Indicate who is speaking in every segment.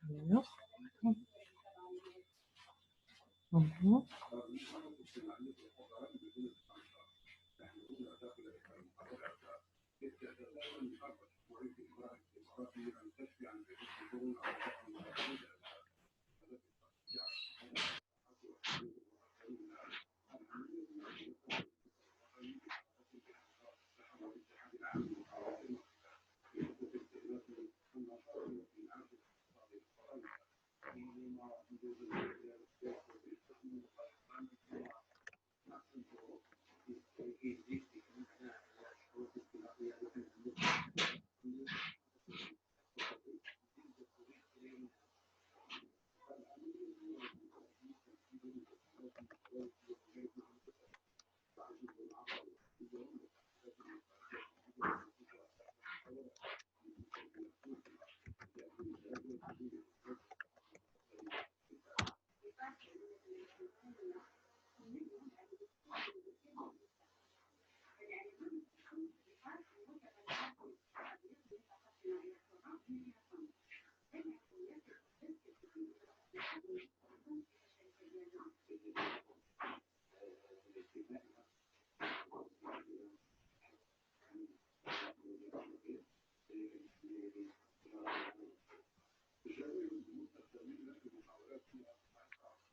Speaker 1: Alors. Mhm.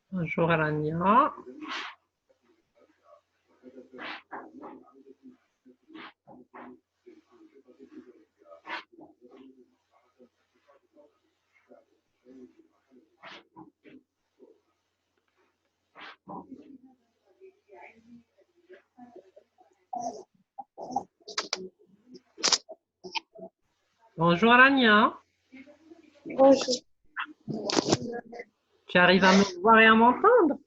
Speaker 1: Bonjour Alania. Bonjour Alania.
Speaker 2: Bonjour.
Speaker 1: Tu arrives à me voir et à m'entendre?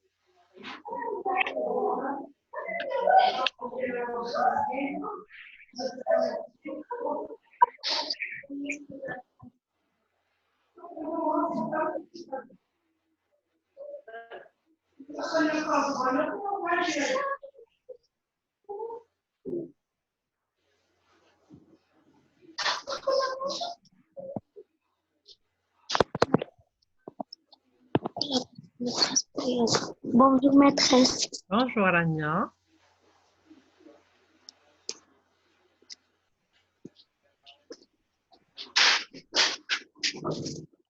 Speaker 2: Bonjour maîtresse.
Speaker 1: Bonjour Alania.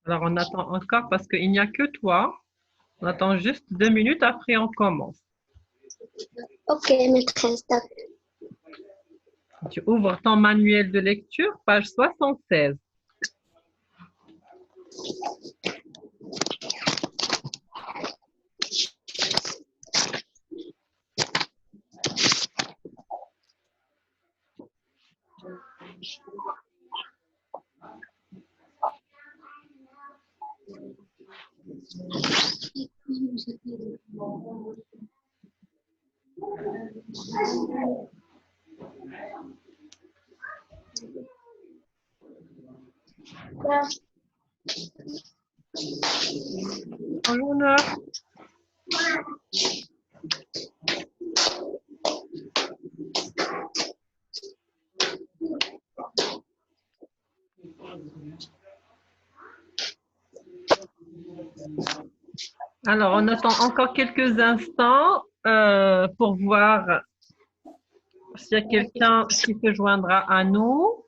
Speaker 1: Alors on attend encore parce qu'il n'y a que toi. On attend juste 2 minutes, après on commence.
Speaker 2: Ok maîtresse, d'accord.
Speaker 1: Tu ouvres ton manuel de lecture, page 76. Bonjour Noah. Alors, on attend encore quelques instants pour voir s'il y a quelqu'un qui se joindra à nous.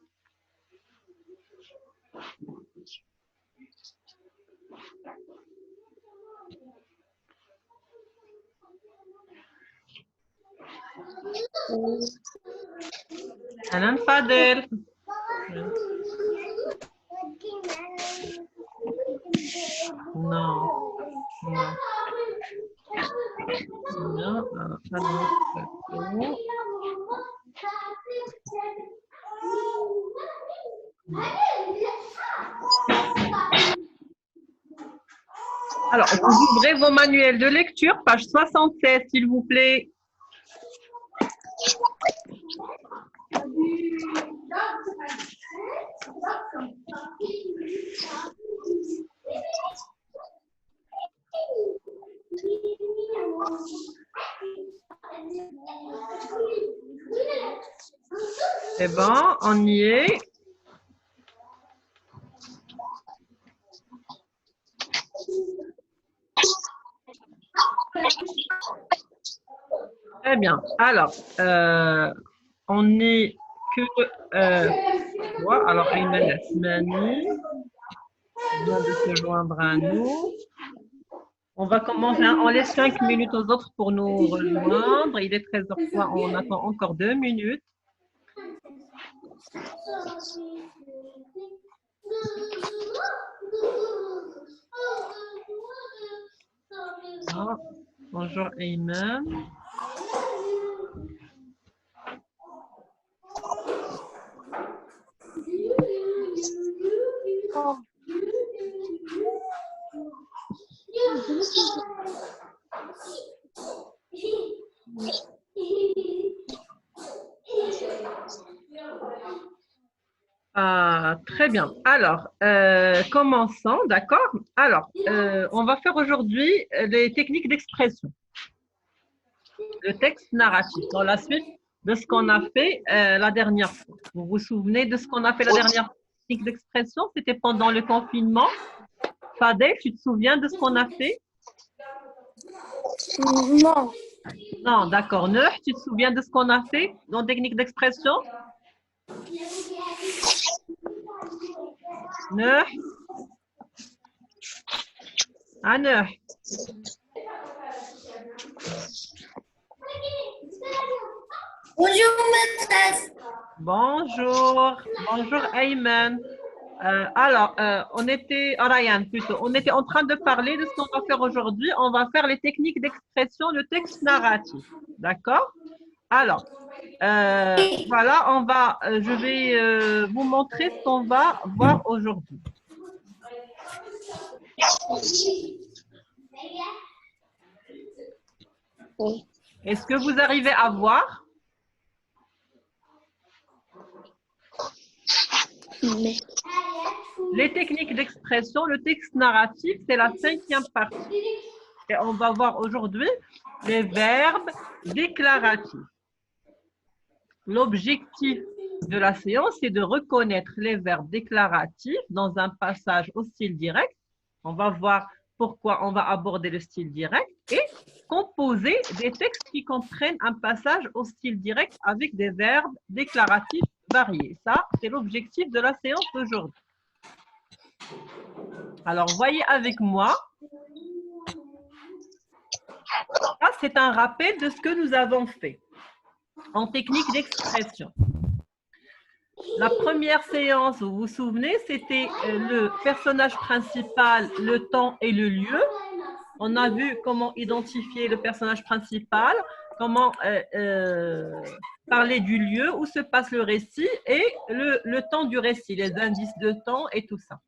Speaker 1: Alan Fadel. Non. Non. Non. Non. Alors, vous ouvrez vos manuels de lecture, page 76, s'il vous plaît. C'est bon, on y est. Très bien. Alors, on n'est que trois. Alors, Ayman Asmani vient de se joindre à nous. On va commencer, on laisse 5 minutes aux autres pour nous rejoindre. Il est 13h03, on attend encore 2 minutes. Ah, bonjour Ayman. Ah, très bien. Alors, commençons, d'accord? Alors, on va faire aujourd'hui les techniques d'expression. Le texte narratif, dans la suite de ce qu'on a fait la dernière fois. Vous vous souvenez de ce qu'on a fait la dernière fois? Technique d'expression, c'était pendant le confinement. Fadel, tu te souviens de ce qu'on a fait?
Speaker 2: Non.
Speaker 1: Non, d'accord. Neuh, tu te souviens de ce qu'on a fait dans technique d'expression? Neuh? Ah, Neuh.
Speaker 2: Bonjour, maîtresse.
Speaker 1: Bonjour. Bonjour, Ayman. Alors, on était, Ryan plutôt, on était en train de parler de ce qu'on va faire aujourd'hui. On va faire les techniques d'expression, le texte narratif. D'accord? Alors, voilà, je vais vous montrer ce qu'on va voir aujourd'hui.
Speaker 2: Oui.
Speaker 1: Est-ce que vous arrivez à voir?
Speaker 2: Mais...
Speaker 1: Les techniques d'expression, le texte narratif, c'est la 5e partie. Et on va voir aujourd'hui les verbes déclaratifs. L'objectif de la séance, c'est de reconnaître les verbes déclaratifs dans un passage au style direct. On va voir pourquoi on va aborder le style direct et composer des textes qui comprennent un passage au style direct avec des verbes déclaratifs variés. Ça, c'est l'objectif de la séance d'aujourd'hui. Alors, voyez avec moi. Ça, c'est un rappel de ce que nous avons fait en technique d'expression. La première séance, vous vous souvenez, c'était le personnage principal, le temps et le lieu. On a vu comment identifier le personnage principal, comment parler du lieu où se passe le récit et le temps du récit, les indices de temps et tout ça.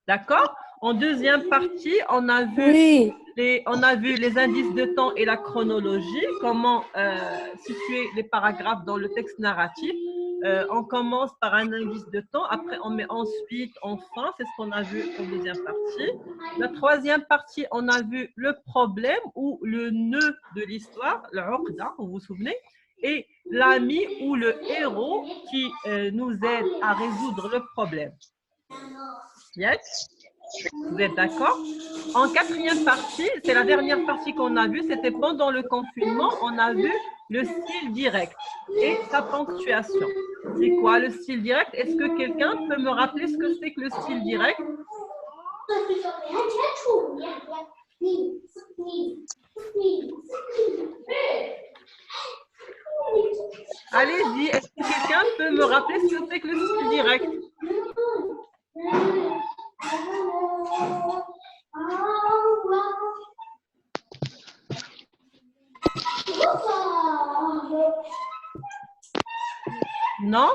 Speaker 1: D'accord? En deuxième partie, on a vu, les indices de temps et la chronologie, comment situer les paragraphes dans le texte narratif. On commence par un indice de temps, après on met ensuite, enfin, c'est ce qu'on a vu en deuxième partie. La troisième partie, on a vu le problème ou le nœud de l'histoire, le uqda, vous vous souvenez, et l'ami ou le héros qui nous aide à résoudre le problème. Yes. Vous êtes d'accord? En quatrième partie, c'est la dernière partie qu'on a vue, c'était pendant le confinement, on a vu le style direct et sa ponctuation. C'est quoi le style direct? Est-ce que quelqu'un peut me rappeler ce que c'est que le style direct? Allez-y, est-ce que quelqu'un peut me rappeler ce que c'est que le style direct? Non?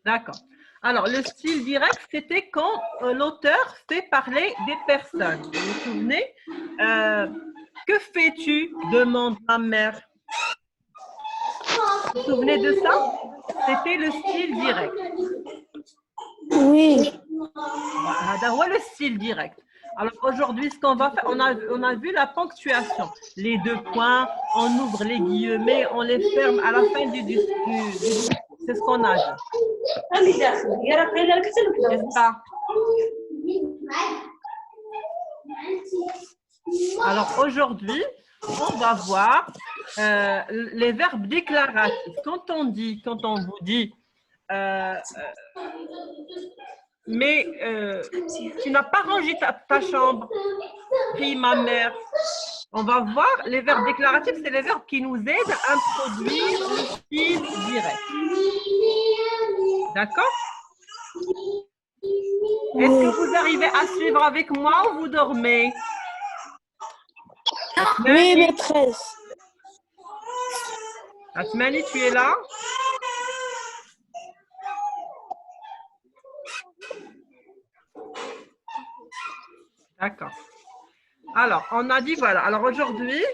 Speaker 1: D'accord. Alors, le style direct, c'était quand l'auteur fait parler des personnes. Vous vous souvenez? Que fais-tu? Demande ma mère. Vous vous souvenez de ça? C'était le style direct.
Speaker 2: Oui.
Speaker 1: Voilà le style direct. Alors aujourd'hui, ce qu'on va faire, on a vu la ponctuation. Les deux points, on ouvre les guillemets, on les ferme à la fin du discours. C'est ce qu'on a vu. N'est-ce pas? Alors, aujourd'hui, on va voir les verbes déclaratifs. Quand on vous dit mais tu n'as pas rangé ta chambre, prie ma mère. On va voir les verbes déclaratifs, c'est les verbes qui nous aident à introduire le style direct. D'accord? Est-ce que vous arrivez à suivre avec moi ou vous dormez?
Speaker 3: Oui, maîtresse.
Speaker 1: Asmani, tu es là? D'accord. Alors, on a dit voilà. Alors aujourd'hui,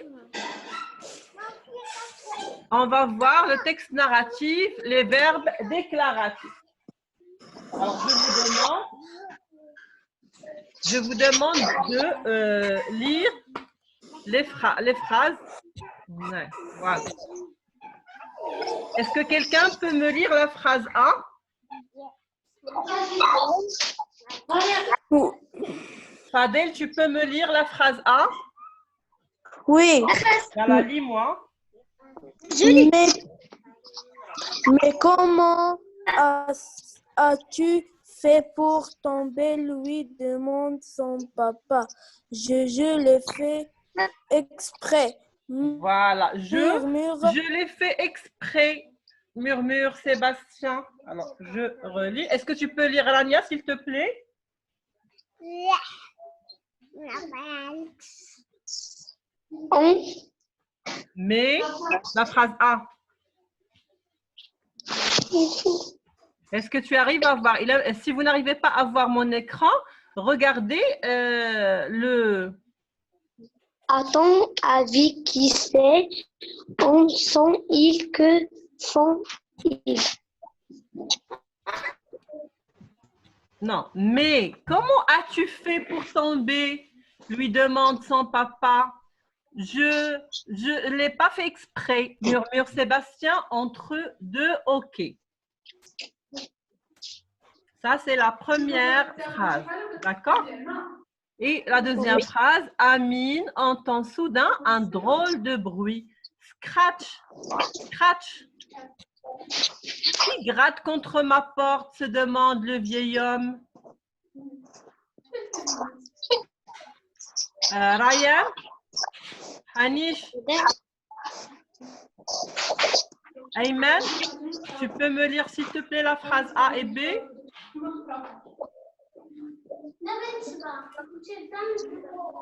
Speaker 1: on va voir le texte narratif, les verbes déclaratifs. Alors, je vous demande de lire les phrases. Ouais, voilà. Est-ce que quelqu'un peut me lire la phrase A? Fadel, tu peux me lire la phrase A?
Speaker 3: Oui.
Speaker 1: Voilà, lis-moi.
Speaker 3: Mais comment as-tu fait pour tomber? Lui demande son papa. Je l'ai fait exprès.
Speaker 1: Voilà,
Speaker 3: Murmure.
Speaker 1: je l'ai fait exprès, murmure Sébastien. Alors, je relis. Est-ce que tu peux lire Rania, s'il te plaît? Mais, la phrase A. Est-ce que tu arrives à voir? Si vous n'arrivez pas à voir mon écran, regardez le...
Speaker 2: À ton avis, qui c'est? On sont-ils? Que font-ils?
Speaker 1: Non, mais comment as-tu fait pour tomber? Lui demande son papa. Je ne l'ai pas fait exprès, murmure Sébastien entre deux hoquets. Ça, c'est la première phrase. D'accord? Et la deuxième phrase, Amine entend soudain un drôle de bruit. Scratch, scratch. Qui gratte contre ma porte, se demande le vieil homme. Ryan, Hanish, Ayman, tu peux me lire s'il te plaît la phrase A et B?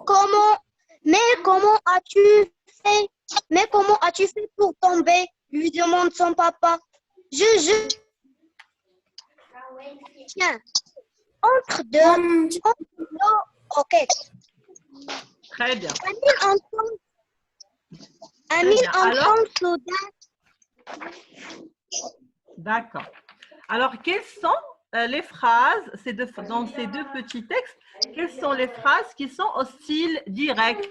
Speaker 2: Comment as-tu fait? Mais comment as-tu fait pour tomber? Lui demande son papa. Tiens, entre deux. Ok.
Speaker 1: Très bien.
Speaker 2: Amine entend soudain.
Speaker 1: D'accord. Alors, quelles sont les phrases, dans ces deux petits textes, quelles sont les phrases qui sont au style direct?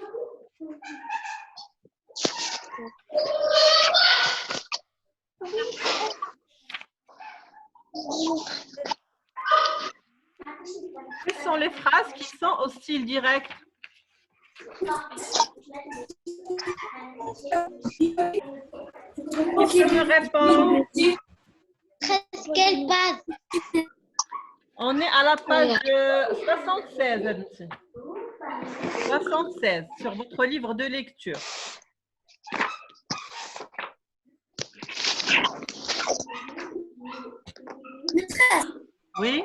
Speaker 1: Quelles sont les phrases qui sont au style direct? Qui peut me répondre?
Speaker 2: Quelle page?
Speaker 1: On est à la page 76, Annecy. 76, sur votre livre de lecture. Oui.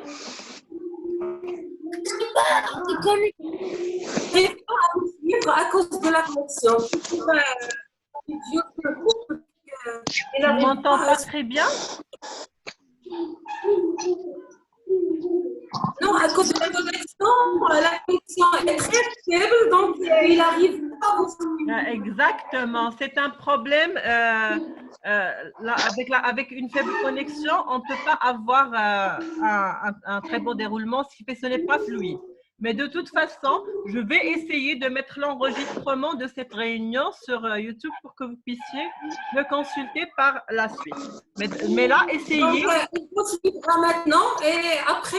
Speaker 4: À cause de la connexion.
Speaker 1: Tu ne m'entends pas très bien?
Speaker 4: Non, à cause de la connexion est très faible, donc il arrive pas à vous.
Speaker 1: Exactement, c'est un problème. Avec une faible connexion, on ne peut pas avoir un très beau déroulement, ce qui fait que ce n'est pas fluide. Mais de toute façon, je vais essayer de mettre l'enregistrement de cette réunion sur YouTube pour que vous puissiez le consulter par la suite. Mais là, essayez.
Speaker 4: Donc, il faut suivre maintenant et après…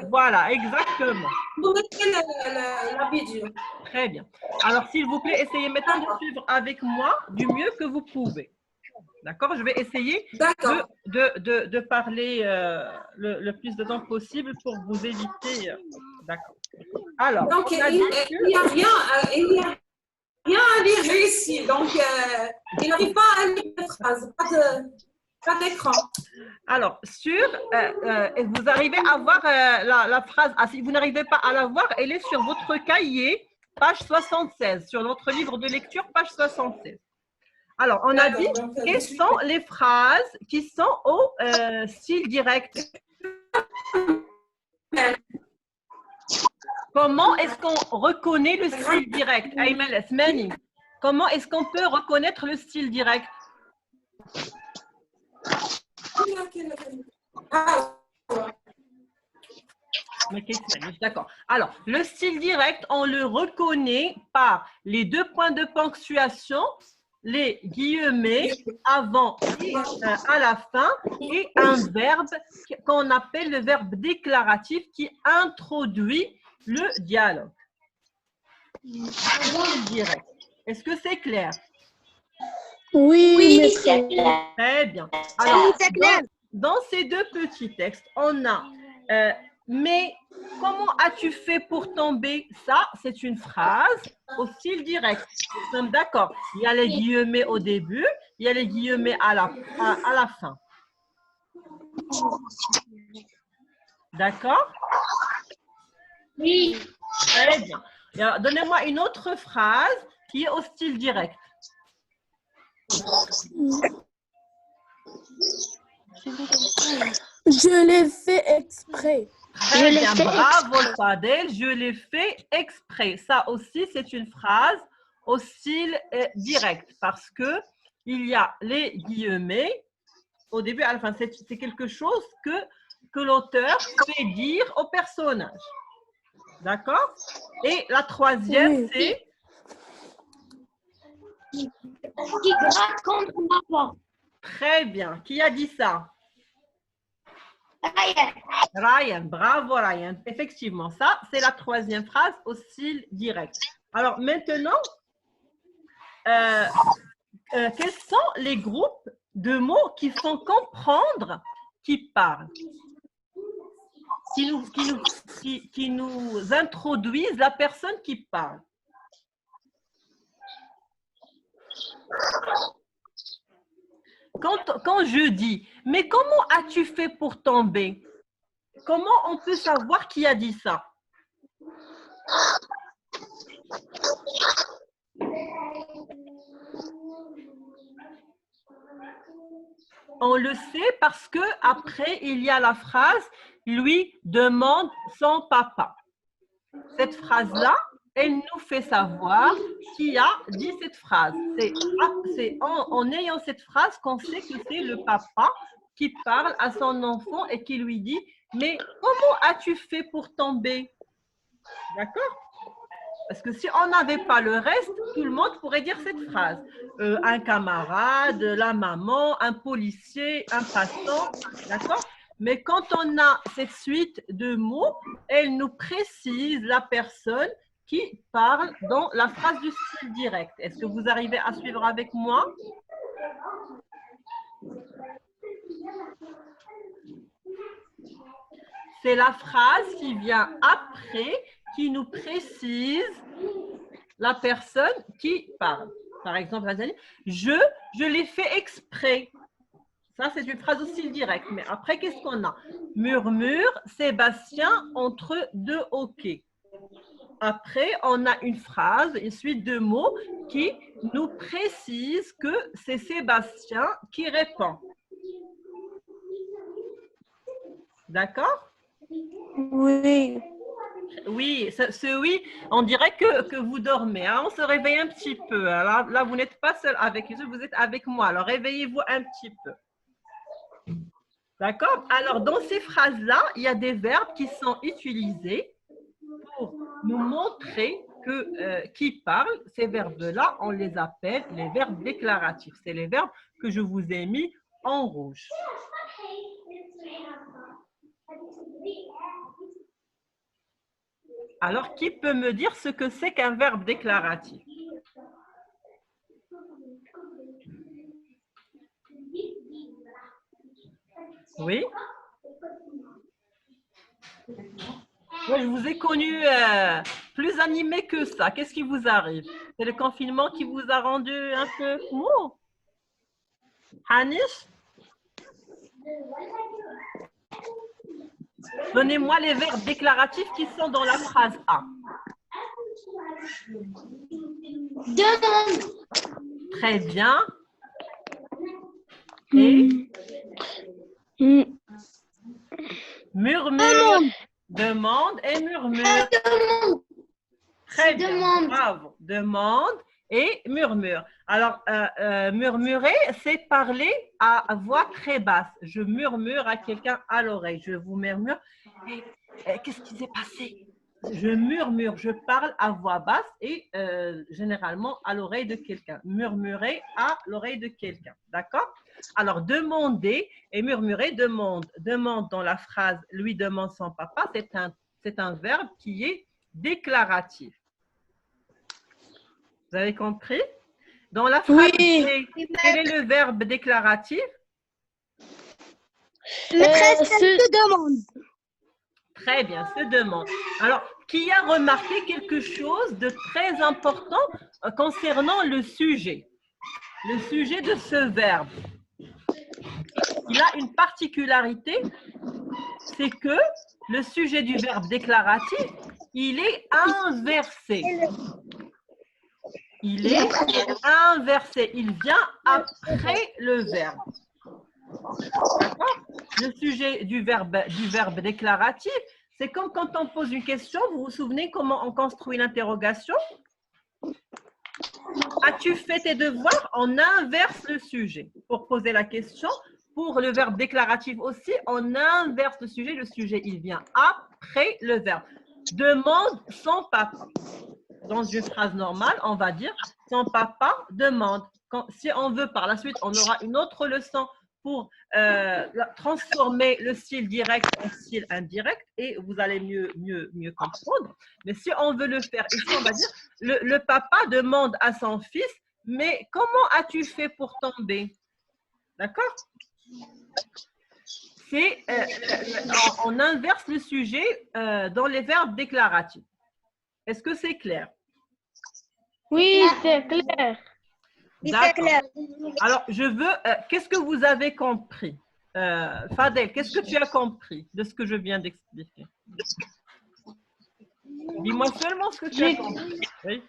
Speaker 1: Voilà, exactement.
Speaker 4: vous mettez la vidéo.
Speaker 1: Très bien. Alors, s'il vous plaît, essayez maintenant de suivre avec moi du mieux que vous pouvez. D'accord? Je vais essayer
Speaker 4: D'accord.
Speaker 1: de parler le plus de temps possible pour vous éviter. D'accord. Alors,
Speaker 4: Donc,
Speaker 1: on a
Speaker 4: il
Speaker 1: dit
Speaker 4: n'y a rien, rien à lire ici. Donc, il n'arrive pas à lire les phrases, pas d'écran.
Speaker 1: alors, vous arrivez à voir la phrase. Ah, si vous n'arrivez pas à la voir, elle est sur votre cahier, page 76, sur notre livre de lecture, page 76. Alors, on a dit
Speaker 4: Donc,
Speaker 1: quelles sont les phrases qui sont au style direct. Comment est-ce qu'on reconnaît le style direct? Ayman Esmani. Comment est-ce qu'on peut reconnaître le style direct? D'accord. Alors, le style direct, on le reconnaît par les deux points de ponctuation, les guillemets avant et à la fin, et un verbe qu'on appelle le verbe déclaratif qui introduit le dialogue. Direct. Est-ce que c'est clair?
Speaker 3: Oui,
Speaker 2: c'est clair.
Speaker 1: Très bien. Alors,
Speaker 2: C'est clair.
Speaker 1: dans ces deux petits textes, on a mais comment as-tu fait pour tomber? Ça, c'est une phrase au style direct. Nous sommes d'accord. Il y a les guillemets au début, il y a les guillemets à la fin. D'accord?
Speaker 2: Oui.
Speaker 1: Très bien. Donnez-moi une autre phrase qui est au style direct.
Speaker 3: Je l'ai fait exprès.
Speaker 1: Très bien, bravo Fadel, je l'ai fait exprès. Ça aussi, c'est une phrase au style direct parce que il y a les guillemets au début à la fin. C'est quelque chose que l'auteur fait dire au personnage. D'accord? Et la troisième, c'est
Speaker 2: Qui gratte contre ma porte.
Speaker 1: très bien. Qui a dit ça?
Speaker 2: Ryan.
Speaker 1: Ryan, bravo Ryan. Effectivement, ça, c'est la troisième phrase au style direct. Alors maintenant, quels sont les groupes de mots qui font comprendre qui parlent, qui nous introduisent la personne qui parle? Quand je dis, mais comment as-tu fait pour tomber? Comment on peut savoir qui a dit ça? On le sait parce que après il y a la phrase lui demande son papa. Cette phrase-là, elle nous fait savoir qui a dit cette phrase. C'est en ayant cette phrase qu'on sait que c'est le papa qui parle à son enfant et qui lui dit « Mais comment as-tu fait pour tomber ?» D'accord? Parce que si on n'avait pas le reste, tout le monde pourrait dire cette phrase. Un camarade, la maman, un policier, un passant, d'accord? Mais quand on a cette suite de mots, elle nous précise la personne qui parle dans la phrase du style direct. Est-ce que vous arrivez à suivre avec moi? C'est la phrase qui vient après qui nous précise la personne qui parle. Par exemple, je l'ai fait exprès. Ça, c'est une phrase au style direct. Mais après, qu'est-ce qu'on a? Murmure Sébastien entre deux hoquets. Après, on a une phrase, une suite de mots qui nous précise que c'est Sébastien qui répond. D'accord?
Speaker 3: Oui.
Speaker 1: Oui, ce oui, on dirait que vous dormez. Hein? On se réveille un petit peu. Là, vous n'êtes pas seul avec Yusuf, vous êtes avec moi. Alors, réveillez-vous un petit peu. D'accord? Alors, dans ces phrases-là, il y a des verbes qui sont utilisés pour nous montrer que qui parle. Ces verbes-là, on les appelle les verbes déclaratifs. C'est les verbes que je vous ai mis en rouge. Alors, qui peut me dire ce que c'est qu'un verbe déclaratif? Oui? Moi, je vous ai connu plus animé que ça. Qu'est-ce qui vous arrive? C'est le confinement qui vous a rendu un peu mou? Hanish? Donnez-moi les verbes déclaratifs qui sont dans la phrase A.
Speaker 2: Demande.
Speaker 1: Très bien. Et murmure. Demande et murmure.
Speaker 2: Demande.
Speaker 1: Très bien.
Speaker 2: Demande.
Speaker 1: Bravo. Demande et murmure. Alors, murmurer, c'est parler à voix très basse. Je murmure à quelqu'un à l'oreille. Je vous murmure. Qu'est-ce qui s'est passé? Je murmure, je parle à voix basse et généralement à l'oreille de quelqu'un. Murmurer à l'oreille de quelqu'un. D'accord? Alors, demander et murmurer, demande. Demande dans la phrase « lui demande son papa », c'est un verbe qui est déclaratif. Vous avez compris? Dans la phrase
Speaker 3: Oui.
Speaker 1: quel est le verbe déclaratif?
Speaker 2: Maîtresse, elle te demande.
Speaker 1: Très bien, se demande. Alors, qui a remarqué quelque chose de très important concernant le sujet? Le sujet de ce verbe. Il a une particularité, c'est que le sujet du verbe déclaratif, il est inversé. Il est inversé. Il vient après le verbe. D'accord? Le sujet du verbe déclaratif, c'est comme quand on pose une question. Vous vous souvenez comment on construit l'interrogation? As-tu fait tes devoirs? On inverse le sujet pour poser la question. Pour le verbe déclaratif aussi, on inverse le sujet. Le sujet, il vient après le verbe. Demande son papa. Dans une phrase normale, on va dire son papa demande. Si on veut par la suite, on aura une autre leçon pour transformer le style direct en style indirect et vous allez mieux comprendre. Mais si on veut le faire ici, on va dire le papa demande à son fils, mais comment as-tu fait pour tomber? D'accord? On inverse le sujet dans les verbes déclaratifs. Est-ce que c'est clair?
Speaker 3: Oui, c'est clair.
Speaker 2: Oui, c'est clair.
Speaker 1: Alors, je veux... qu'est-ce que vous avez compris? Fadel, qu'est-ce que tu as compris de ce que je viens d'expliquer? Dis-moi seulement ce que tu as compris. Oui.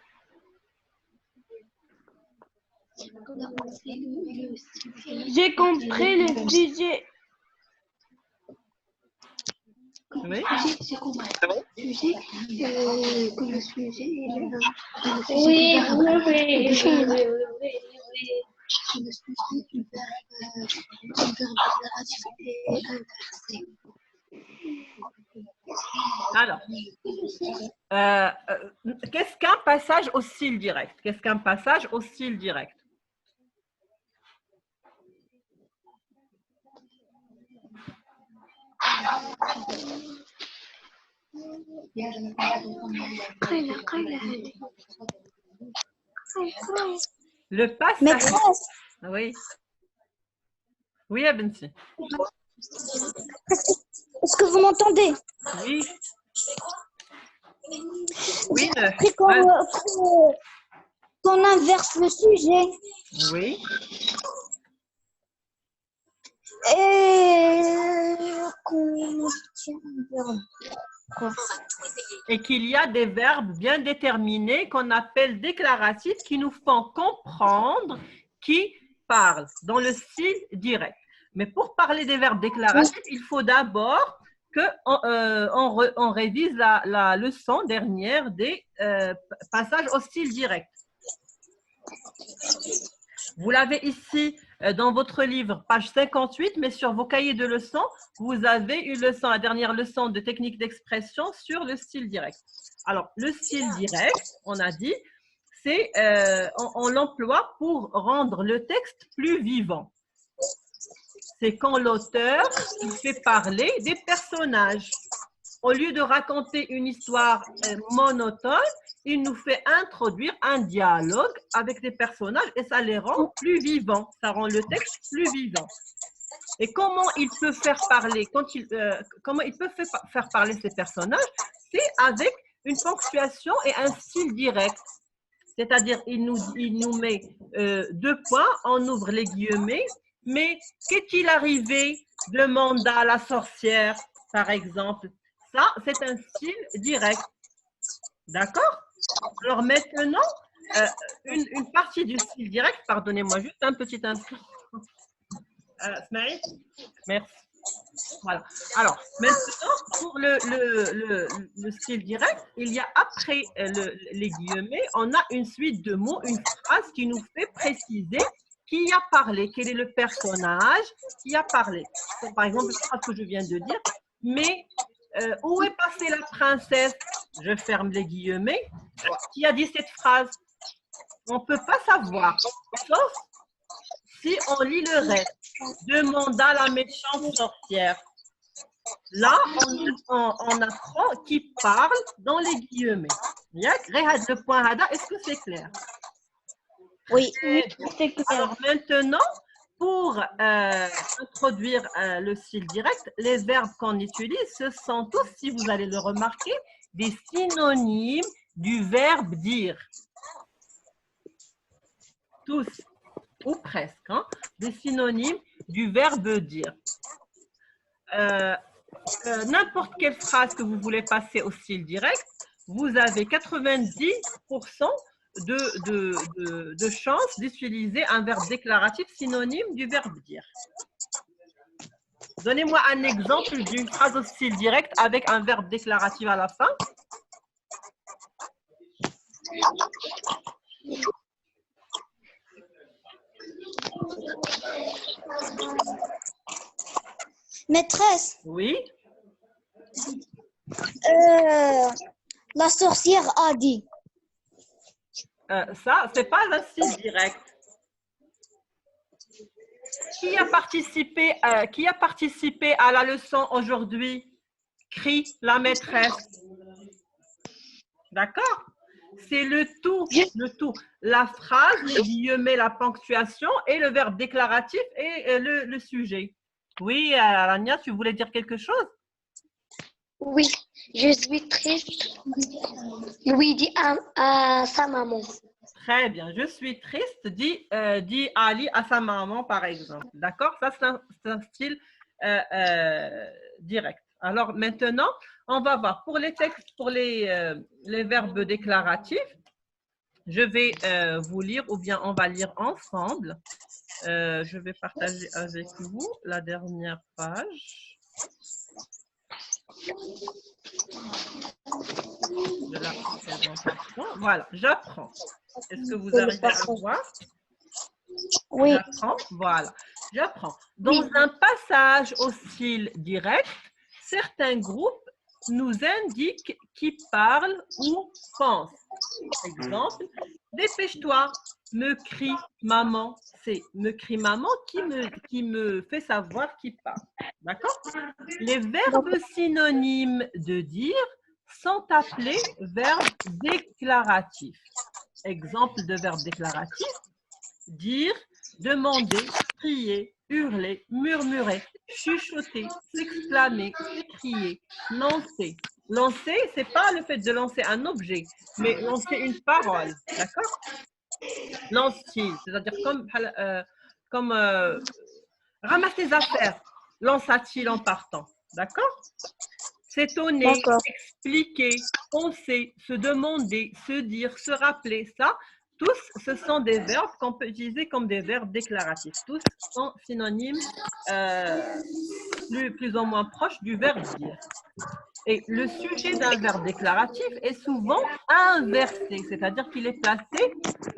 Speaker 3: J'ai compris le sujet.
Speaker 1: Oui.
Speaker 5: J'ai compris le sujet, que le sujet est
Speaker 3: Oui.
Speaker 5: le sujet du verbe déclaratif est inversé.
Speaker 1: Alors, qu'est-ce qu'un passage au style direct? Qu'est-ce qu'un passage au style direct? Le passage.
Speaker 2: Maîtresse,
Speaker 1: Oui. Oui, Abenti.
Speaker 2: est-ce que vous m'entendez?
Speaker 1: Oui. Oui.
Speaker 2: Après qu'on inverse le sujet
Speaker 1: Oui.
Speaker 2: et qu'on obtient un verbe. Quoi?
Speaker 1: Et qu'il y a des verbes bien déterminés qu'on appelle déclaratifs qui nous font comprendre qui parle dans le style direct. Mais pour parler des verbes déclaratifs, il faut d'abord qu'on révise la leçon dernière des passages au style direct. Vous l'avez ici dans votre livre, page 58, mais sur vos cahiers de leçons, vous avez une leçon, la dernière leçon de technique d'expression sur le style direct. Alors, le style direct, on a dit, c'est on l'emploie pour rendre le texte plus vivant. C'est quand l'auteur fait parler des personnages. au lieu de raconter une histoire monotone, il nous fait introduire un dialogue avec des personnages et ça les rend plus vivants. Ça rend le texte plus vivant. Et comment il peut faire parler, faire parler ces personnages? C'est avec une ponctuation et un style direct. C'est-à-dire, il nous met 2 points, on ouvre les guillemets. Mais qu'est-il arrivé? Demanda la sorcière, par exemple. Ça, c'est un style direct. D'accord? Alors maintenant, une partie du style direct, pardonnez-moi juste un petit instant. Smaïl, merci. Voilà. Alors, maintenant, pour le style direct, il y a après les guillemets, on a une suite de mots, une phrase qui nous fait préciser qui a parlé, quel est le personnage qui a parlé. Donc, par exemple, la phrase que je viens de dire, mais où est passée la princesse? Je ferme les guillemets. Qui a dit cette phrase? On ne peut pas savoir, sauf si on lit le reste. Demanda la méchante sorcière. Là, on apprend qui parle dans les guillemets. Le point Hada, est-ce que c'est clair?
Speaker 2: Oui, c'est clair.
Speaker 1: Alors maintenant, pour introduire le style direct, les verbes qu'on utilise, ce sont tous, si vous allez le remarquer, des synonymes du verbe dire. Tous, ou presque, hein, des synonymes du verbe dire. N'importe quelle phrase que vous voulez passer au style direct, vous avez 90% de chances d'utiliser un verbe déclaratif synonyme du verbe dire. Donnez-moi un exemple d'une phrase au style direct avec un verbe déclaratif à la fin.
Speaker 2: Maîtresse,
Speaker 1: Oui.
Speaker 2: la sorcière a dit.
Speaker 1: Ça, c'est pas un style direct. Qui a participé à la leçon aujourd'hui? Crie la maîtresse. D'accord? C'est le tout, le tout. La phrase, les guillemets, la ponctuation et le verbe déclaratif et le sujet. Oui, Rania, tu voulais dire quelque chose?
Speaker 5: Oui, je suis triste. Louis dit à sa maman.
Speaker 1: Très bien. Je suis triste, dit Ali à sa maman, par exemple. D'accord? Ça, c'est un style direct. Alors, maintenant, on va voir. Pour les textes, pour les verbes déclaratifs, je vais vous lire ou bien on va lire ensemble. Je vais partager avec vous la dernière page de la présentation. Voilà, j'apprends. Est-ce que vous arrivez à voir?
Speaker 2: Oui.
Speaker 1: J'apprends, voilà. J'apprends. Dans un passage au style direct, certains groupes nous indiquent qui parle ou pense. Exemple, dépêche-toi, me crie maman. C'est me crie maman qui me fait savoir qui parle. D'accord? Les verbes synonymes de dire sont appelés verbes déclaratifs. Exemple de verbe déclaratif, dire, demander, crier, hurler, murmurer, chuchoter, s'exclamer, s'écrier, lancer. Lancer, ce n'est pas le fait de lancer un objet, mais lancer une parole. D'accord? Lancer, c'est-à-dire comme ramasse tes affaires, lança-t-il en partant. D'accord? S'étonner, expliquer, penser, se demander, se dire, se rappeler, ça, tous, ce sont des verbes qu'on peut utiliser comme des verbes déclaratifs. Tous sont synonymes plus ou moins proches du verbe dire. Et le sujet d'un verbe déclaratif est souvent inversé, c'est-à-dire qu'il est placé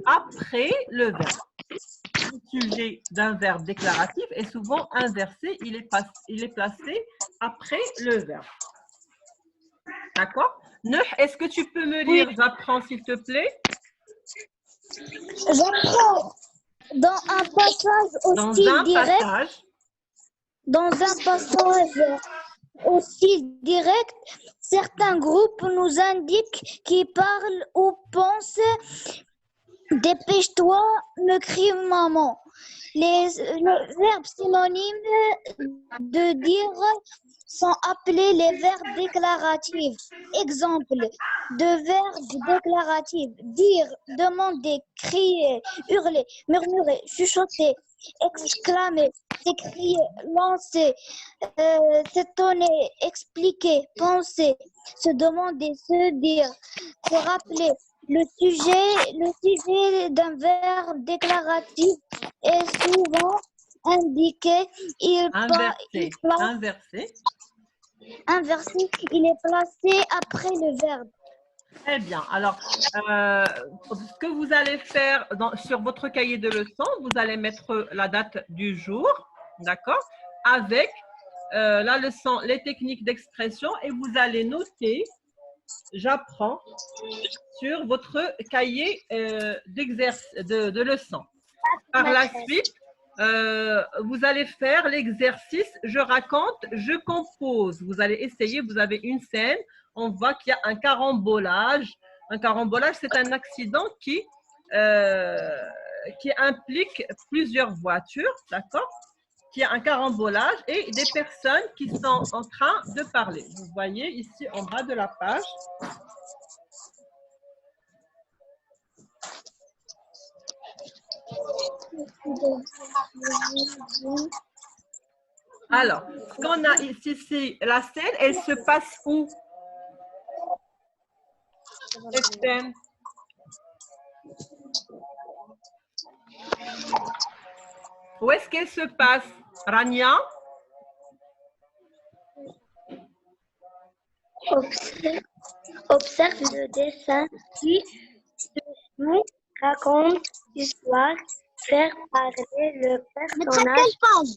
Speaker 1: après le verbe. Le sujet d'un verbe déclaratif est souvent inversé, il est placé après le verbe. D'accord? Neuh, est-ce que tu peux me lire? Oui. J'apprends, s'il te plaît.
Speaker 2: J'apprends. Dans un passage au style direct. Dans un passage au style direct, Certains groupes nous indiquent qui parlent ou pensent. Dépêche-toi, me crie maman. Les verbes synonymes de dire sont appelés les verbes déclaratifs. Exemple de verbes déclaratifs. Dire, demander, crier, hurler, murmurer, chuchoter, exclamer, s'écrier, lancer, s'étonner, expliquer, penser, se demander, se dire, se rappeler. Le sujet d'un verbe déclaratif est souvent indiqué. Inversé, il est placé après le verbe.
Speaker 1: Très bien. Alors, ce que vous allez faire sur votre cahier de leçons, vous allez mettre la date du jour, d'accord, avec la leçon, les techniques d'expression, et vous allez noter, j'apprends, sur votre cahier de leçons. Par la suite, vous allez faire l'exercice « Je raconte, je compose ». Vous allez essayer, vous avez une scène, on voit qu'il y a un carambolage. Un carambolage, c'est un accident qui implique plusieurs voitures, d'accord? Qui a un carambolage et des personnes qui sont en train de parler. Vous voyez ici en bas de la page. Alors, ce qu'on a ici, c'est la scène, elle se passe où? Cette scène. Où est-ce qu'elle se passe, Rania?
Speaker 5: Observe le dessin qui nous raconte l'histoire, faire parler le personnage.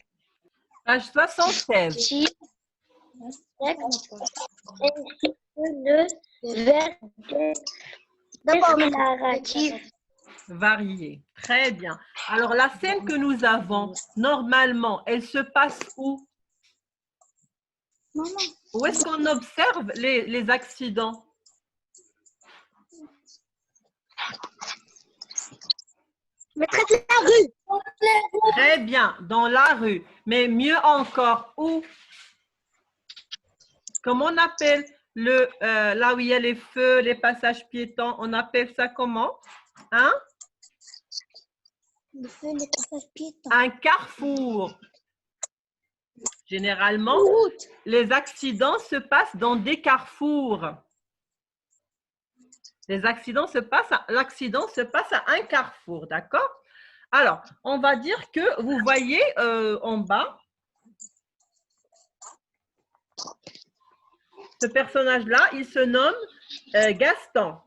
Speaker 1: Page 76.
Speaker 5: Ainsi que le verbe déclaratif.
Speaker 1: Varié. Très bien. Alors, la scène que nous avons, normalement, elle se passe où?
Speaker 2: Maman.
Speaker 1: Où est-ce qu'on observe les accidents?
Speaker 2: Maîtresse de la rue.
Speaker 1: Très bien, dans la rue. Mais mieux encore, où? Comment on appelle là où il y a les feux, les passages piétons? On appelle ça comment? Hein?
Speaker 2: Le feu, les passages piétons.
Speaker 1: Un carrefour. Généralement, les accidents se passent dans des carrefours. L'accident se passe à un carrefour, d'accord? Alors, on va dire que vous voyez en bas, ce personnage-là, il se nomme Gaston.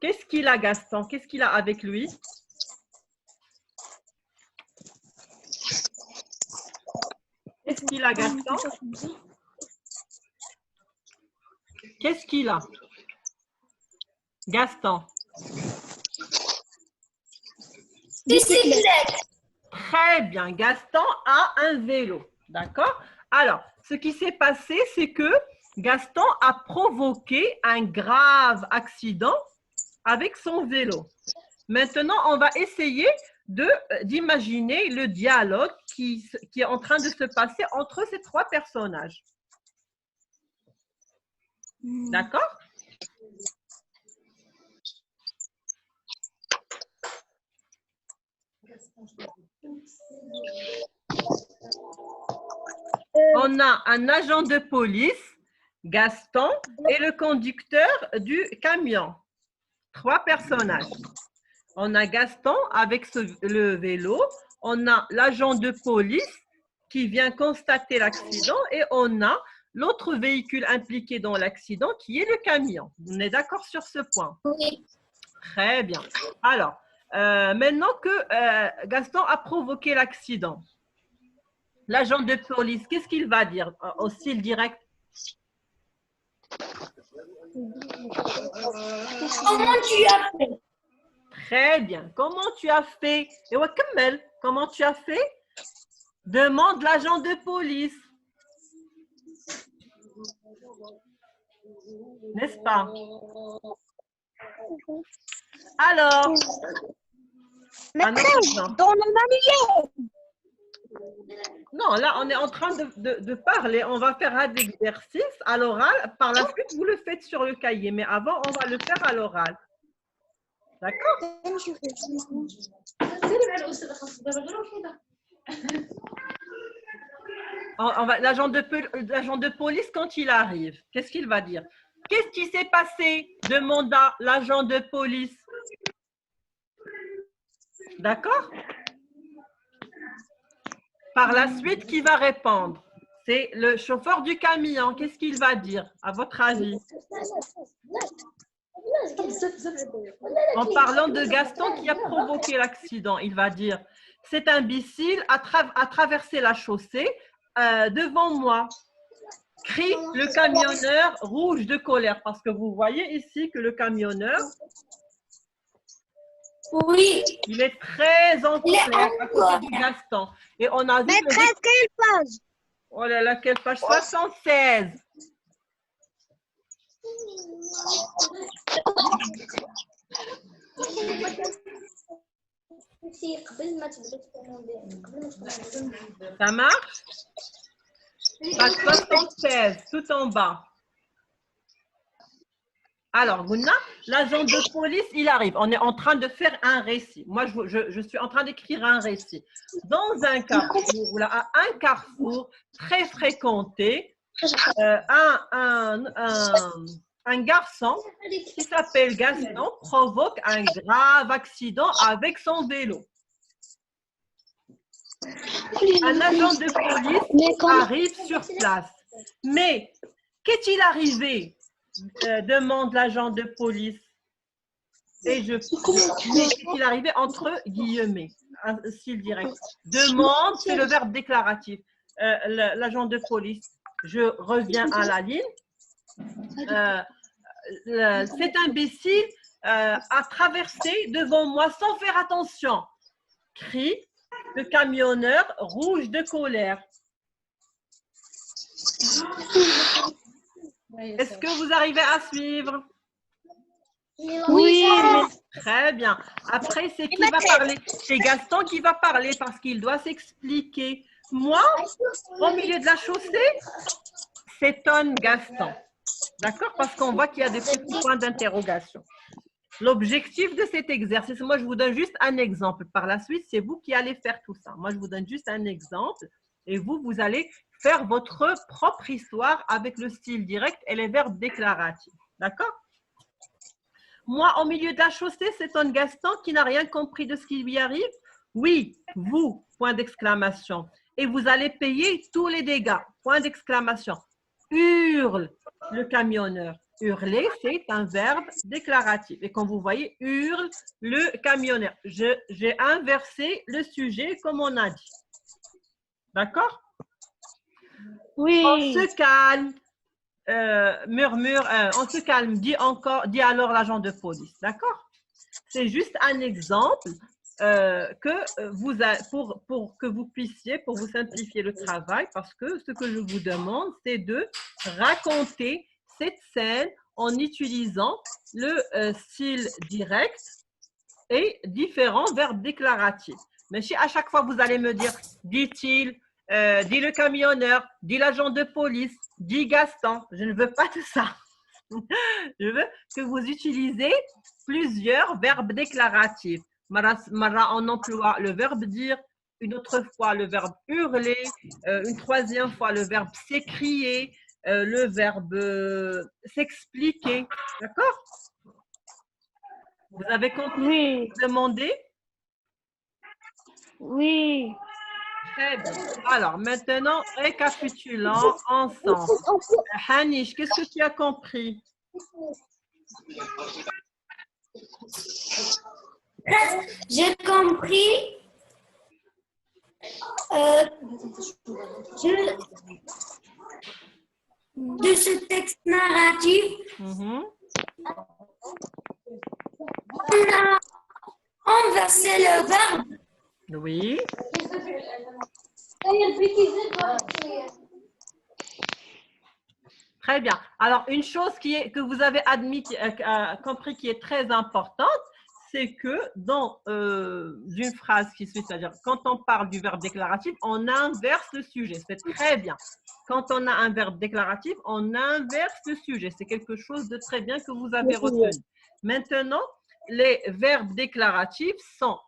Speaker 1: Qu'est-ce qu'il a, Gaston? Qu'est-ce qu'il a avec lui? Qu'est-ce qu'il a, Gaston? Qu'est-ce qu'il a? Gaston.
Speaker 2: Bicyclette.
Speaker 1: Très bien. Gaston a un vélo. D'accord? Alors, ce qui s'est passé, c'est que Gaston a provoqué un grave accident avec son vélo. Maintenant, on va essayer d'imaginer le dialogue qui est en train de se passer entre ces trois personnages. D'accord? On a un agent de police, Gaston, et le conducteur du camion. Trois personnages. On a Gaston avec le vélo, on a l'agent de police qui vient constater l'accident et on a l'autre véhicule impliqué dans l'accident qui est le camion. On est d'accord sur ce point?
Speaker 2: Oui.
Speaker 1: Très bien. Alors, maintenant que Gaston a provoqué l'accident, l'agent de police, qu'est-ce qu'il va dire au style direct?
Speaker 2: Comment tu as fait?
Speaker 1: Très bien. Comment tu as fait? Et Kamel, comment tu as fait? Demande l'agent de police. N'est-ce pas? Alors, un autre exemple.
Speaker 2: Dans le manuel.
Speaker 1: Non, là, on est en train de parler. On va faire un exercice à l'oral. Par la suite, vous le faites sur le cahier. Mais avant, on va le faire à l'oral. D'accord? L'agent de police, quand il arrive, qu'est-ce qu'il va dire? Qu'est-ce qui s'est passé? Demanda l'agent de police. D'accord? Par la suite, qui va répondre? C'est le chauffeur du camion. Qu'est-ce qu'il va dire, à votre avis? En parlant de Gaston qui a provoqué l'accident, il va dire « Cet imbécile a traversé la chaussée devant moi ». Crie le camionneur rouge de colère. Parce que vous voyez ici que le camionneur,
Speaker 3: Oui.
Speaker 1: il est très en colère à cause de Gaston. Et on a vu…
Speaker 2: Maîtresse, quelle page?
Speaker 1: Oh là là, quelle page? 76. Ça marche? Page 76, tout en bas. Alors, Gouna, l'agent de police, il arrive. On est en train de faire un récit. Moi, je suis en train d'écrire un récit. Dans un carrefour, voilà, à un carrefour très fréquenté, un garçon qui s'appelle Gaston provoque un grave accident avec son vélo. Un agent de police arrive sur place. Mais qu'est-il arrivé? Demande l'agent de police. Et je mais qu'est-il arrivé entre guillemets, un style direct. Demande, c'est le verbe déclaratif. L'agent de police, je reviens à la ligne. Cet imbécile a traversé devant moi sans faire attention. Crie le camionneur rouge de colère. Est-ce que vous arrivez à suivre?
Speaker 3: Oui.
Speaker 1: Très bien. Après, c'est qui va parler? C'est Gaston qui va parler parce qu'il doit s'expliquer. Moi, au milieu de la chaussée, s'étonne Gaston. D'accord? Parce qu'on voit qu'il y a des petits points d'interrogation. L'objectif de cet exercice, moi, je vous donne juste un exemple. Par la suite, c'est vous qui allez faire tout ça. Moi, je vous donne juste un exemple et vous allez faire votre propre histoire avec le style direct et les verbes déclaratifs. D'accord? Moi, au milieu de la chaussée, c'est un Gaston qui n'a rien compris de ce qui lui arrive. Oui, vous, point d'exclamation. Et vous allez payer tous les dégâts, point d'exclamation. Hurle le camionneur. Hurler, c'est un verbe déclaratif. Et quand vous voyez, hurle le camionneur. J'ai inversé le sujet comme on a dit. D'accord?
Speaker 3: Oui.
Speaker 1: On se calme, murmure, on se calme, dit alors l'agent de police. D'accord? C'est juste un exemple pour que vous puissiez, pour vous simplifier le travail, parce que ce que je vous demande, c'est de raconter cette scène en utilisant le style direct et différents verbes déclaratifs. Mais si à chaque fois vous allez me dire, dit-il, dit le camionneur, dit l'agent de police, dit Gaston, je ne veux pas de ça. Je veux que vous utilisez plusieurs verbes déclaratifs. Mara, on emploie le verbe dire, une autre fois le verbe hurler, une troisième fois le verbe s'écrier, le verbe s'expliquer. D'accord? Vous avez compris?
Speaker 3: Oui.
Speaker 1: Demandé?
Speaker 3: Oui.
Speaker 1: Très bien. Alors, maintenant, récapitulons ensemble. Hanish, qu'est-ce que tu as compris?
Speaker 3: J'ai compris. De ce texte narratif, on a inversé le verbe.
Speaker 1: Oui. Très bien. Alors, une chose que vous avez compris qui est très importante, c'est que dans une phrase qui suit, c'est-à-dire quand on parle du verbe déclaratif, on inverse le sujet. C'est très bien. Quand on a un verbe déclaratif, on inverse le sujet. C'est quelque chose de très bien que vous avez retenu. Maintenant, les verbes déclaratifs sont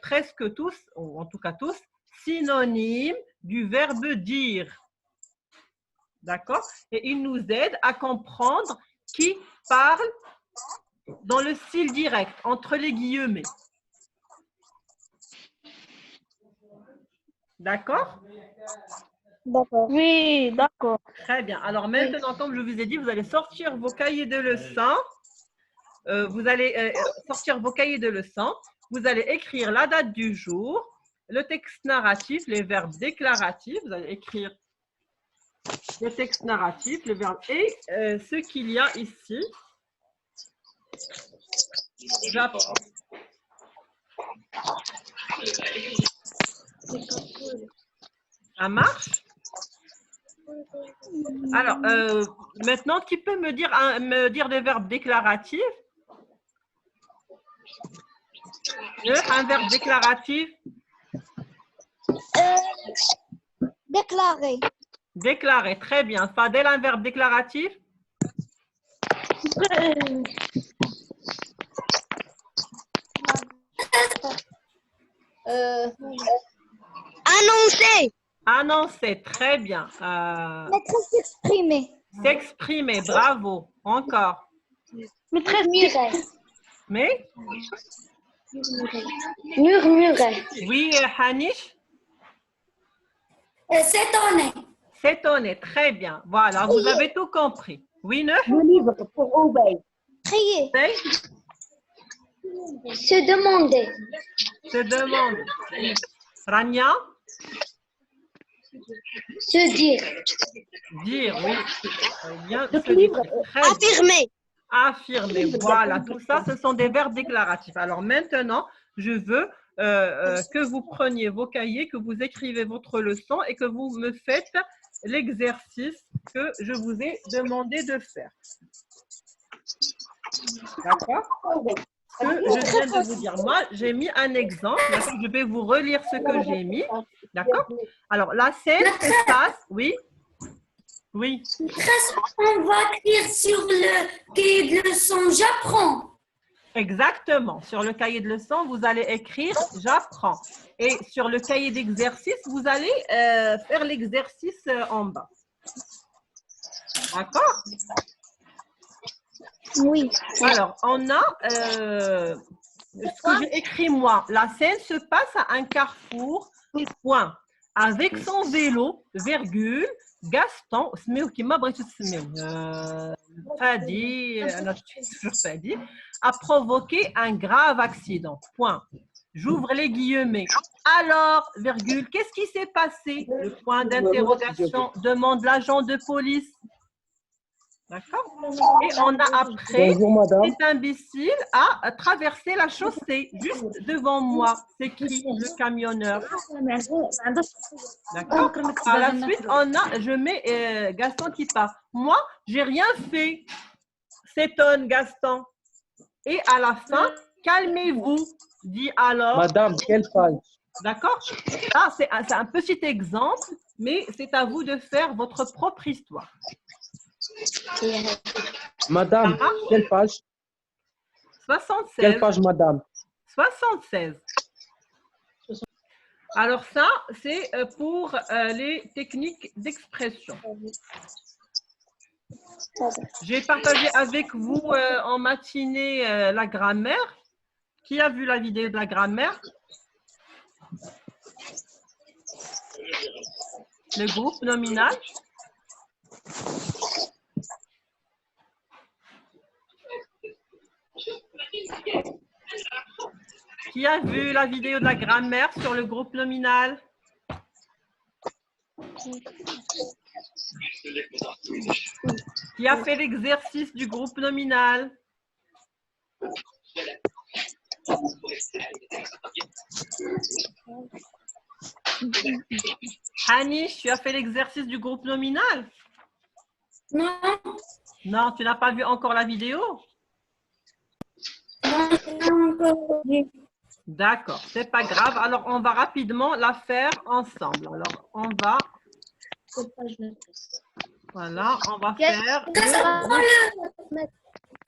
Speaker 1: presque tous, ou en tout cas tous, synonymes du verbe dire. D'accord? Et ils nous aident à comprendre qui parle dans le style direct, entre les guillemets. D'accord?
Speaker 3: D'accord. Oui, d'accord.
Speaker 1: Très bien. Alors maintenant, comme je vous ai dit, vous allez sortir vos cahiers de leçons. Vous allez sortir vos cahiers de leçons. Vous allez écrire la date du jour, le texte narratif, les verbes déclaratifs. Vous allez écrire le texte narratif, le verbe et ce qu'il y a ici. J'apprends. Ça marche? Alors, maintenant, qui peut me dire des verbes déclaratifs? Un verbe déclaratif?
Speaker 2: Déclarer.
Speaker 1: Déclarer, très bien. Fadel, un verbe déclaratif?
Speaker 2: Annoncer.
Speaker 1: Annoncer, très bien.
Speaker 2: S'exprimer.
Speaker 1: S'exprimer, bravo. Encore.
Speaker 2: Murmurer.
Speaker 1: Mais?
Speaker 2: Murmurer.
Speaker 1: Oui, Hanish?
Speaker 2: S'étonner.
Speaker 1: S'étonner, très bien. Voilà, vous avez tout compris. Oui, ne?
Speaker 2: Crier.
Speaker 1: C'est?
Speaker 2: Se demander.
Speaker 1: Se demande. Rania?
Speaker 2: Se dire.
Speaker 1: Dire, oui. Bien, se dire. Très bien.
Speaker 2: Affirmer.
Speaker 1: Affirmer, voilà. Tout ça, ce sont des verbes déclaratifs. Alors maintenant, je veux que vous preniez vos cahiers, que vous écrivez votre leçon et que vous me faites l'exercice que je vous ai demandé de faire. D'accord? Que je viens de vous dire. Moi, j'ai mis un exemple. Je vais vous relire ce que j'ai mis. D'accord? Alors, la scène se passe. Oui? Oui.
Speaker 2: On va écrire sur le cahier de leçon. J'apprends.
Speaker 1: Exactement. Sur le cahier de leçon, vous allez écrire « J'apprends ». Et sur le cahier d'exercice, vous allez faire l'exercice en bas. D'accord?
Speaker 2: Oui.
Speaker 1: Alors, on a ce que j'ai écrit moi. La scène se passe à un carrefour, point. Avec son vélo, virgule, Gaston, Fadi, a provoqué un grave accident. Point. J'ouvre les guillemets. Alors, virgule, qu'est-ce qui s'est passé? Le point d'interrogation demande l'agent de police. D'accord? Et on a après, cet imbécile a traversé la chaussée juste devant moi, s'écrie le camionneur. D'accord? Par la suite, je mets Gaston qui part. Moi, j'ai rien fait, s'étonne Gaston. Et à la fin, calmez-vous, dit alors.
Speaker 6: Madame, quelle page?
Speaker 1: D'accord? Ça, c'est un petit exemple, mais c'est à vous de faire votre propre histoire.
Speaker 6: Madame, quelle page?
Speaker 1: 76.
Speaker 6: Quelle page, madame?
Speaker 1: 76. Alors ça, c'est pour les techniques d'expression. J'ai partagé avec vous en matinée la grammaire. Qui a vu la vidéo de la grammaire? Le groupe nominal. Qui a vu la vidéo de la grammaire sur le groupe nominal? Qui a fait l'exercice du groupe nominal? Hanish, tu as fait l'exercice du groupe nominal?
Speaker 4: Non,
Speaker 1: Non, tu n'as pas vu encore la vidéo?
Speaker 4: non, encore.
Speaker 1: D'accord, c'est pas grave. Alors, on va rapidement la faire ensemble. Alors, on va, voilà, on va faire
Speaker 4: Le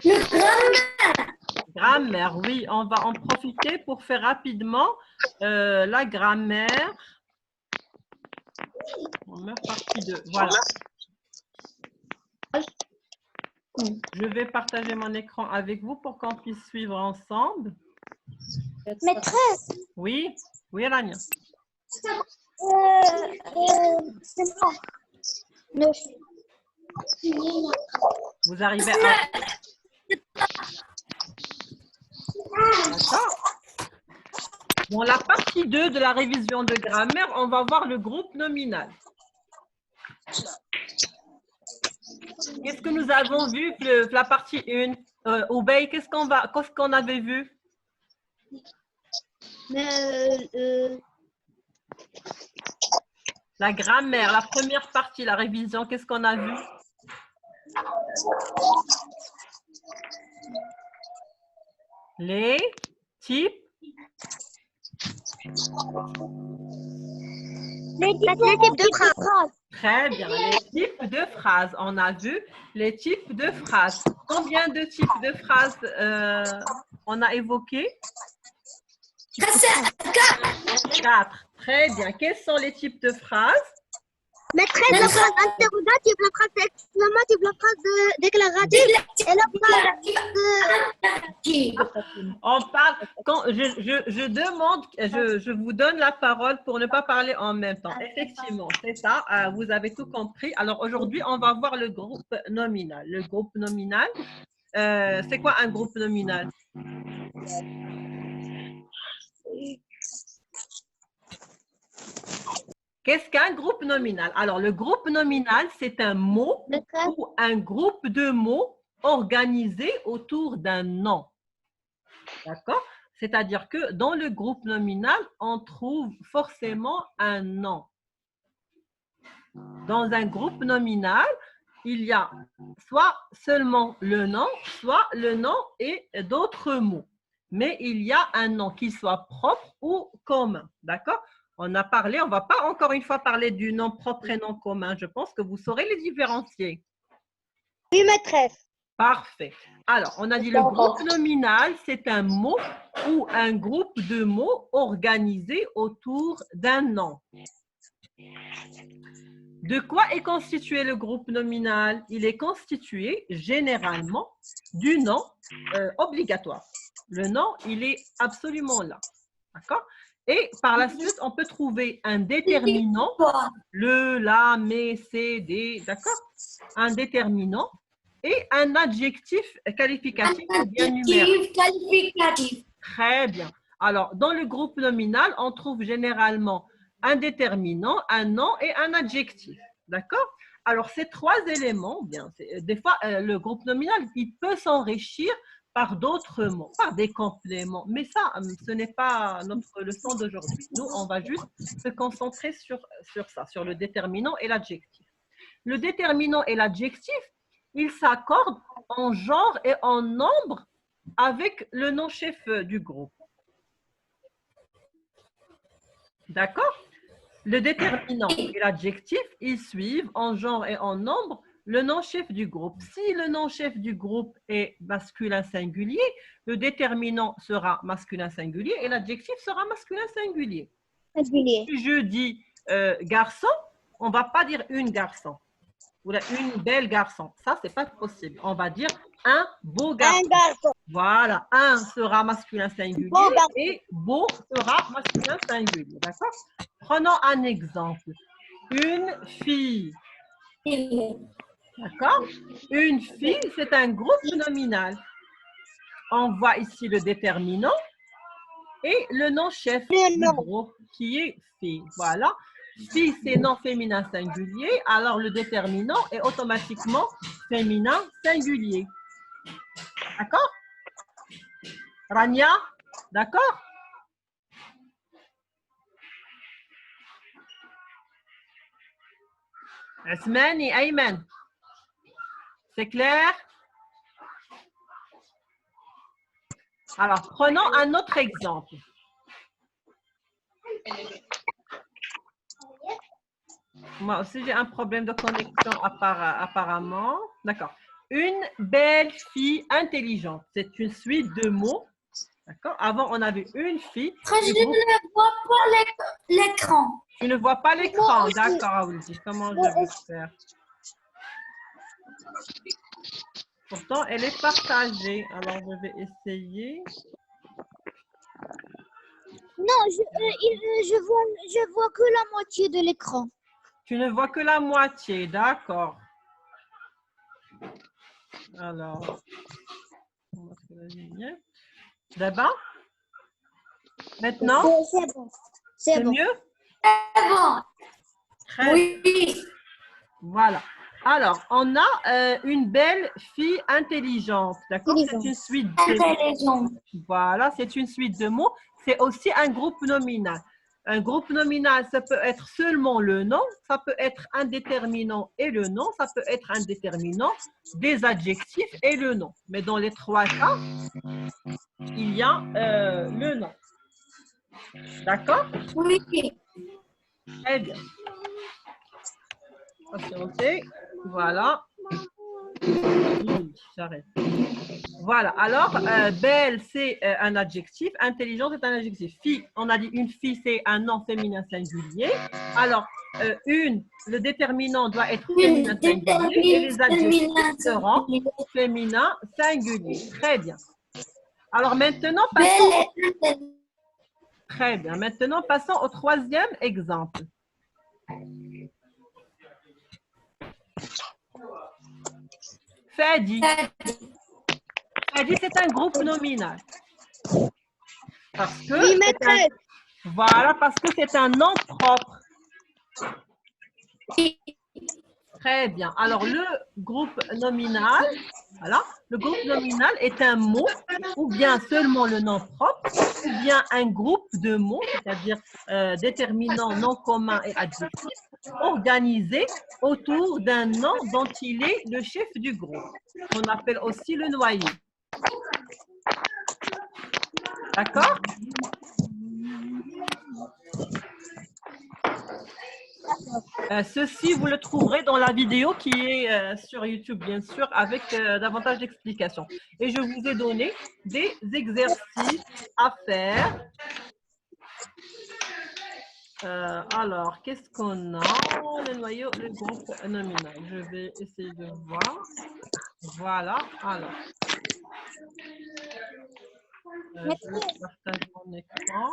Speaker 4: grammaire.
Speaker 1: grammaire. Oui, on va en profiter pour faire rapidement la grammaire. Grammaire partie 2. Voilà. Je vais partager mon écran avec vous pour qu'on puisse suivre ensemble.
Speaker 2: Maîtresse,
Speaker 1: Oui, oui, Rania.
Speaker 2: c'est bon. 9.
Speaker 1: Vous arrivez à... D'accord. Dans la partie 2 de la révision de grammaire, on va voir le groupe nominal. Qu'est-ce que nous avons vu, la partie 1? Oubey, qu'est-ce qu'on avait vu? La grammaire, la première partie, la révision, qu'est-ce qu'on a vu? Les types.
Speaker 2: Les types de phrases.
Speaker 1: Très bien, les types de phrases. On a vu les types de phrases. Combien de types de phrases on a évoqué? 4. Très bien. Quels sont les types de phrases?
Speaker 2: Maîtresse, la phrase interrogative, la phrase exclamative, la phrase déclarative et la phrase
Speaker 1: On parle, quand je demande, je vous donne la parole pour ne pas parler en même temps. Effectivement, c'est ça, vous avez tout compris. Alors aujourd'hui, on va voir le groupe nominal. Le groupe nominal, c'est quoi un groupe nominal? Qu'est-ce qu'un groupe nominal? Alors, le groupe nominal, c'est un mot ou un groupe de mots organisés autour d'un nom. D'accord? C'est-à-dire que dans le groupe nominal, on trouve forcément un nom. Dans un groupe nominal, il y a soit seulement le nom, soit le nom et d'autres mots. Mais il y a un nom, qu'il soit propre ou commun. D'accord? On a parlé, on ne va pas encore une fois parler du nom propre et nom commun. Je pense que vous saurez les différencier.
Speaker 2: Oui, maîtresse.
Speaker 1: Parfait. Alors, on a dit le groupe nominal, c'est un mot ou un groupe de mots organisés autour d'un nom. De quoi est constitué le groupe nominal? Il est constitué généralement du nom obligatoire. Le nom, il est absolument là. D'accord? Et par la suite, on peut trouver un déterminant, le, la, mais, c'est, des, d'accord? Un déterminant et un adjectif qualificatif ou bien numérique.
Speaker 4: Qualificatif.
Speaker 1: Très bien. Alors, dans le groupe nominal, on trouve généralement un déterminant, un nom et un adjectif. D'accord? Alors, ces trois éléments, bien, des fois, le groupe nominal, il peut s'enrichir par d'autres mots, par des compléments. Mais ça, ce n'est pas notre leçon d'aujourd'hui. Nous, on va juste se concentrer sur ça, sur le déterminant et l'adjectif. Le déterminant et l'adjectif, ils s'accordent en genre et en nombre avec le nom-chef du groupe. D'accord? Le déterminant et l'adjectif, ils suivent en genre et en nombre le nom-chef du groupe. Si le nom-chef du groupe est masculin singulier, le déterminant sera masculin singulier et l'adjectif sera masculin singulier. Si je dis garçon, on ne va pas dire une garçon ou une belle garçon. Ça, ce n'est pas possible. On va dire un beau garçon.
Speaker 2: Un garçon.
Speaker 1: Voilà, un sera masculin singulier et beau sera masculin singulier. D'accord? Prenons un exemple. Une fille. D'accord? Une fille, c'est un groupe nominal. On voit ici le déterminant et le nom-chef du groupe qui est fille. Voilà. Fille, c'est nom féminin singulier, alors le déterminant est automatiquement féminin singulier. D'accord? Rania? D'accord? Asmani, Ayman. C'est clair? Alors, prenons un autre exemple. Moi aussi, j'ai un problème de connexion apparemment. D'accord. Une belle fille intelligente. C'est une suite de mots. D'accord. Avant, on avait une fille.
Speaker 7: Je ne vois pas l'écran.
Speaker 1: Tu ne vois pas l'écran. D'accord, Aouldi. Comment je vais faire? Pourtant, elle est partagée. Alors, je vais essayer.
Speaker 2: Non, je vois que la moitié de l'écran.
Speaker 1: Tu ne vois que la moitié. D'accord. Alors, on va faire la lumière. D'abord? Maintenant?
Speaker 2: C'est bon.
Speaker 1: C'est mieux?
Speaker 7: C'est bon.
Speaker 1: Très bien.
Speaker 7: Oui.
Speaker 1: Voilà. Alors, on a une belle fille intelligente. D'accord? C'est une suite
Speaker 7: Intelligent.
Speaker 1: Voilà, c'est une suite de mots. C'est aussi un groupe nominal. Un groupe nominal, ça peut être seulement le nom, ça peut être un déterminant et le nom, ça peut être un déterminant, des adjectifs et le nom. Mais dans les trois cas, il y a le nom. D'accord?
Speaker 7: Oui.
Speaker 1: Très bien. Patientez. Voilà. J'arrête. Voilà. Alors, belle, c'est un adjectif. Intelligente, c'est un adjectif. Fille, on a dit une fille, c'est un nom féminin singulier. Alors, le déterminant doit être féminin singulier et les adjectifs seront féminins singuliers. Très bien. Alors, maintenant, très bien. Maintenant, passons au troisième exemple. Fadi. Fadi, c'est un groupe nominal. Parce que voilà, parce que c'est un nom propre. Très bien. Alors, le groupe nominal, voilà, le groupe nominal est un mot ou bien seulement le nom propre ou bien un groupe de mots, c'est-à-dire déterminant, nom commun et adjectif, organisé autour d'un nom dont il est le chef du groupe. On appelle aussi le noyau. D'accord? Ceci, vous le trouverez dans la vidéo qui est sur YouTube, bien sûr, avec davantage d'explications. Et je vous ai donné des exercices à faire. Alors, qu'est-ce qu'on a? Le noyau, le groupe nominal. Je vais essayer de voir. Voilà. Alors, je partage mon écran.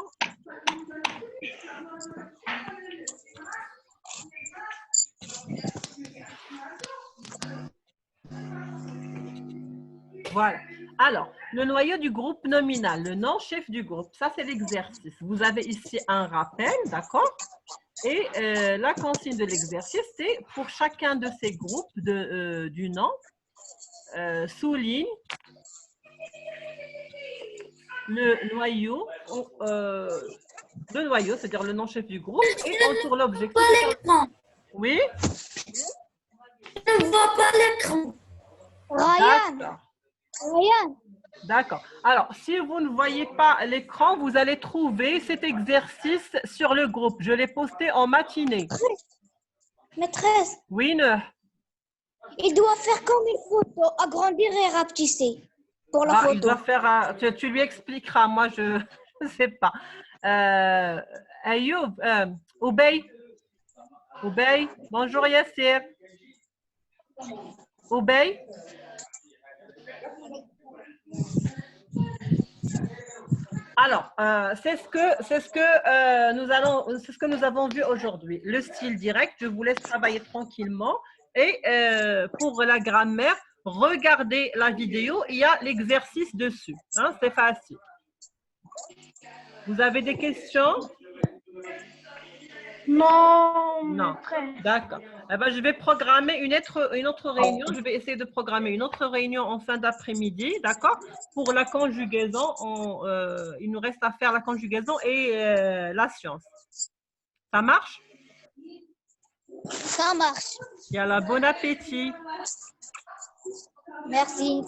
Speaker 1: Voilà. Alors, le noyau du groupe nominal, le nom chef du groupe, ça c'est l'exercice. Vous avez ici un rappel, d'accord? Et la consigne de l'exercice, c'est pour chacun de ces groupes du nom, souligne le noyau, c'est-à-dire le nom chef du groupe, et entoure l'objectif. Oui?
Speaker 7: Je ne vois pas l'écran.
Speaker 2: Ryan.
Speaker 1: D'accord. Alors, si vous ne voyez pas l'écran, vous allez trouver cet exercice sur le groupe. Je l'ai posté en matinée.
Speaker 2: Maîtresse.
Speaker 1: Oui, ne.
Speaker 2: Il doit faire comme une photo, agrandir et rapetisser pour la photo.
Speaker 1: Il doit faire. Tu lui expliqueras. Moi, je ne sais pas. Ayoub, Oubey. Oubey. Bonjour Yassir. Oubey. Alors, c'est ce que nous avons vu aujourd'hui. Le style direct, je vous laisse travailler tranquillement. Et pour la grammaire, regardez la vidéo, il y a l'exercice dessus. Hein, c'est facile. Vous avez des questions?
Speaker 3: Non.
Speaker 1: Non. D'accord. Eh ben, je vais programmer une autre réunion. Je vais essayer de programmer une autre réunion en fin d'après-midi, d'accord? Pour la conjugaison, il nous reste à faire la conjugaison et la science. Ça marche?
Speaker 2: Ça marche.
Speaker 1: Il y a la bon appétit.
Speaker 2: Merci.